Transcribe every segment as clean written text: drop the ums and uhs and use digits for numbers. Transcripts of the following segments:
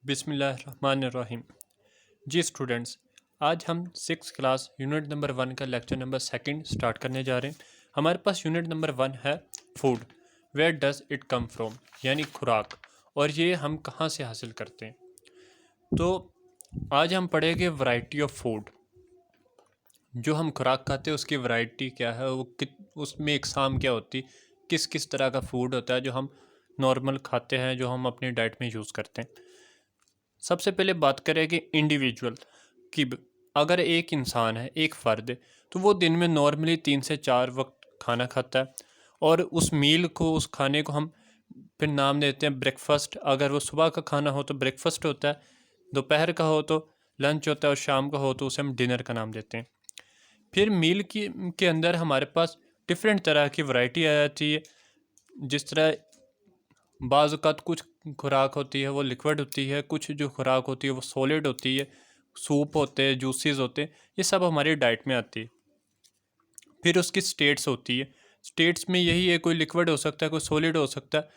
बिस्मिल्लाहिर्रहमानिर्रहीम। जी स्टूडेंट्स, आज हम 6 क्लास यूनिट नंबर 1 का लेक्चर नंबर 2 स्टार्ट करने जा रहे हैं। हमारे पास यूनिट नंबर 1 है food, where does it come from, यानी खुराक, और ये हम कहाँ से हासिल करते हैं। तो आज हम पढ़ेंगे वैरायटी ऑफ फूड। जो हम खुराक खाते हैं उसकी वैरायटी क्या है, उसमें इकसाम क्या होती, किस किस तरह का फूड होता है जो हम नॉर्मल खाते हैं, जो हम अपनी डाइट में यूज़ करते हैं। सबसे पहले बात करें कि इंडिविजुअल की, अगर एक इंसान है, एक फ़र्द है, तो वो दिन में नॉर्मली 3 से 4 वक्त खाना खाता है, और उस मील को, उस खाने को हम फिर नाम देते हैं ब्रेकफास्ट। अगर वो सुबह का खाना हो तो ब्रेकफास्ट होता है, दोपहर का हो तो लंच होता है, और शाम का हो तो उसे हम डिनर का नाम देते हैं। फिर मील के अंदर हमारे पास डिफरेंट तरह की वैरायटी आ जाती है। जिस तरह बाज़ औक़ात कुछ खुराक होती है वो लिक्विड होती है, कुछ जो खुराक होती है वो सॉलिड होती है, सूप होते हैं, जूसेस होते हैं, ये सब हमारी डाइट में आती है। फिर उसकी स्टेट्स होती है, स्टेट्स में यही है, कोई लिक्विड हो सकता है, कोई सॉलिड हो सकता है।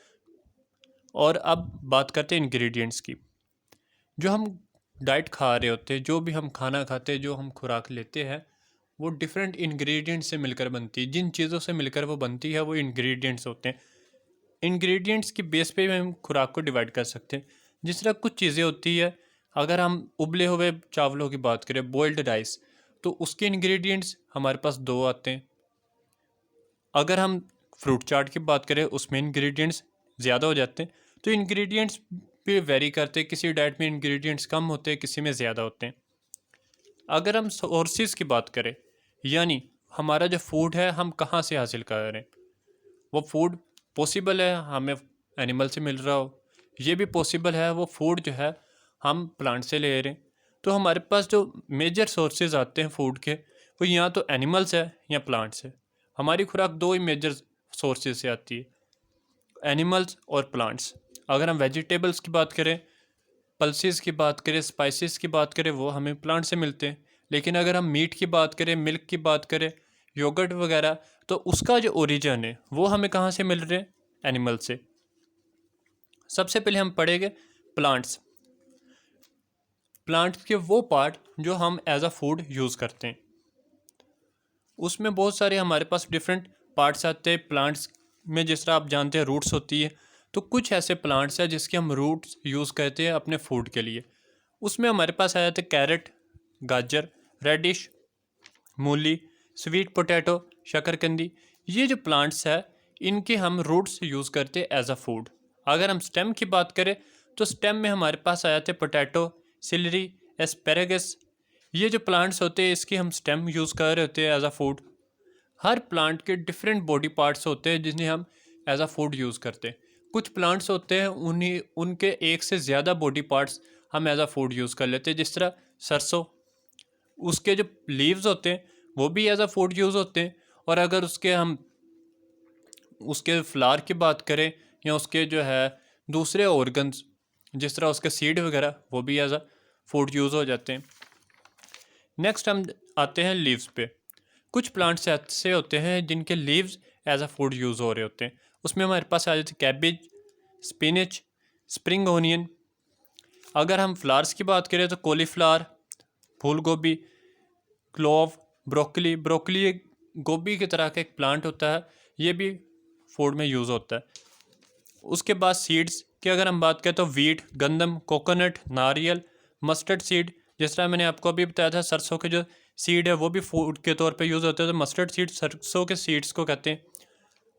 और अब बात करते हैं इंग्रेडिएंट्स की। जो हम डाइट खा रहे होते हैं, जो भी हम खाना खाते हैं, जो हम खुराक लेते हैं, वो डिफरेंट इंग्रेडिएंट्स से मिलकर बनती है। जिन चीज़ों से मिलकर वो बनती है वो इंग्रेडिएंट्स होते हैं। इंग्रेडिएंट्स की बेस पे हम खुराक को डिवाइड कर सकते हैं। जिस तरह कुछ चीज़ें होती है, अगर हम उबले हुए चावलों की बात करें, बॉइल्ड राइस, तो उसके इंग्रेडिएंट्स हमारे पास 2 आते हैं। अगर हम फ्रूट चाट की बात करें, उसमें इंग्रेडिएंट्स ज़्यादा हो जाते हैं। तो इंग्रेडिएंट्स पे वेरी करते हैं, किसी डाइट में इंग्रेडिएंट्स कम होते हैं, किसी में ज़्यादा होते हैं। अगर हम सोर्सेज की बात करें, यानी हमारा जो फूड है हम कहाँ से हासिल कर रहे हैं, वो फूड पॉसिबल है हमें एनिमल से मिल रहा हो, ये भी पॉसिबल है वो फूड जो है हम प्लांट से ले रहे हैं। तो हमारे पास जो मेजर सोर्सेज आते हैं फूड के, वो या तो एनिमल्स है या प्लांट्स है। हमारी खुराक 2 ही मेजर सोर्सेज से आती है, एनिमल्स और प्लांट्स। अगर हम वेजिटेबल्स की बात करें, पल्सेस की बात करें, स्पाइसेस की बात करें, वो हमें प्लांट से मिलते हैं। लेकिन अगर हम मीट की बात करें, मिल्क की बात करें, योगर्ट वगैरह, तो उसका जो ओरिजिन है वो हमें कहाँ से मिल रहे हैं, एनिमल से। सबसे पहले हम पढ़ेंगे प्लांट्स। प्लांट्स के वो पार्ट जो हम एज अ फूड यूज़ करते हैं, उसमें बहुत सारे हमारे पास डिफरेंट पार्ट्स आते हैं प्लांट्स में। जिस तरह आप जानते हैं रूट्स होती है, तो कुछ ऐसे प्लांट्स हैं जिसके हम रूट्स यूज़ करते हैं अपने फूड के लिए। उसमें हमारे पास आ जाते हैं कैरेट, गाजर, रेडिश, मूली, स्वीट पोटैटो, शकरकंदी। ये जो प्लांट्स है इनके हम रूट्स यूज़ करते हैं एज अ फूड। अगर हम स्टेम की बात करें, तो स्टेम में हमारे पास आ जाते हैं पोटैटो, सिलरी, एस्पेरेगस। ये जो प्लांट्स होते हैं इसकी हम स्टेम यूज़ कर रहे होते हैं एज अ फूड। हर प्लांट के डिफरेंट बॉडी पार्ट्स होते हैं जिन्हें हम एज अ फूड यूज़ करते हैं। कुछ प्लांट्स होते हैं उन्हीं उनके एक से ज़्यादा बॉडी पार्ट्स हम एज अ फूड यूज़ कर लेते हैं। जिस तरह सरसों, उसके जो लीव्स होते हैं वो भी एज अ फूड यूज़ होते हैं। और अगर उसके फ्लावर की बात करें, या उसके जो है दूसरे ऑर्गन्स, जिस तरह उसके सीड वगैरह, वो भी एज अ फूड यूज़ हो जाते हैं। नेक्स्ट हम आते हैं लीव्स पे। कुछ प्लांट्स ऐसे होते हैं जिनके leaves as a food use हो रहे होते हैं। उसमें हमारे पास आ जाते हैं कैबेज, स्पिनच, स्प्रिंग ओनियन। अगर हम फ्लावर्स की बात करें तो कॉलीफ्लावर, फूल गोभी, क्लोव, ब्रोकली। ब्रोकली एक गोभी की तरह का एक प्लांट होता है, ये भी फूड में यूज़ होता है। उसके बाद सीड्स की अगर हम बात करें तो वीट, गंदम, कोकोनट, नारियल, मस्टर्ड सीड। जिस तरह मैंने आपको अभी बताया था, सरसों के जो सीड है वो भी फूड के तौर पे यूज़ होते हैं, तो मस्टर्ड सीड सरसों के सीड्स को कहते हैं।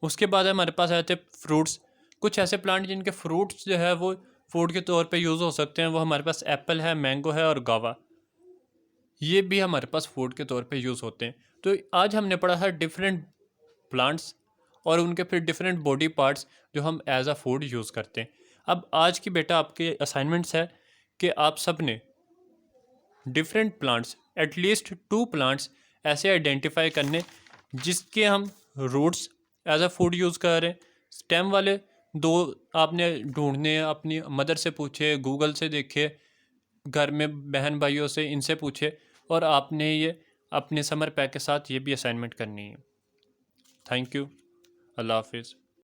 उसके बाद हमारे पास आते हैं फ्रूट्स। कुछ ऐसे प्लांट जिनके फ्रूट्स जो है वो फूड के तौर पे यूज़ हो सकते हैं, वो हमारे पास एप्पल है, मैंगो है और गावा। ये भी हमारे पास फूड के तौर पे यूज़ होते हैं। तो आज हमने पढ़ा है डिफरेंट प्लांट्स और उनके फिर डिफरेंट बॉडी पार्ट्स जो हम एज अ फूड यूज़ करते हैं। अब आज की बेटा आपके असाइनमेंट्स है कि आप सब ने डिफरेंट प्लांट्स, एटलीस्ट 2 प्लांट्स ऐसे आइडेंटिफाई करने जिसके हम roots as a food use कर रहे हैं। स्टेम वाले 2 आपने ढूंढने, अपनी मदर से पूछे, गूगल से देखे, घर में बहन भाइयों से, इनसे पूछे, और आपने ये अपने समर पैक के साथ ये भी असाइनमेंट करनी है। Thank you. अल्लाह हाफिज़।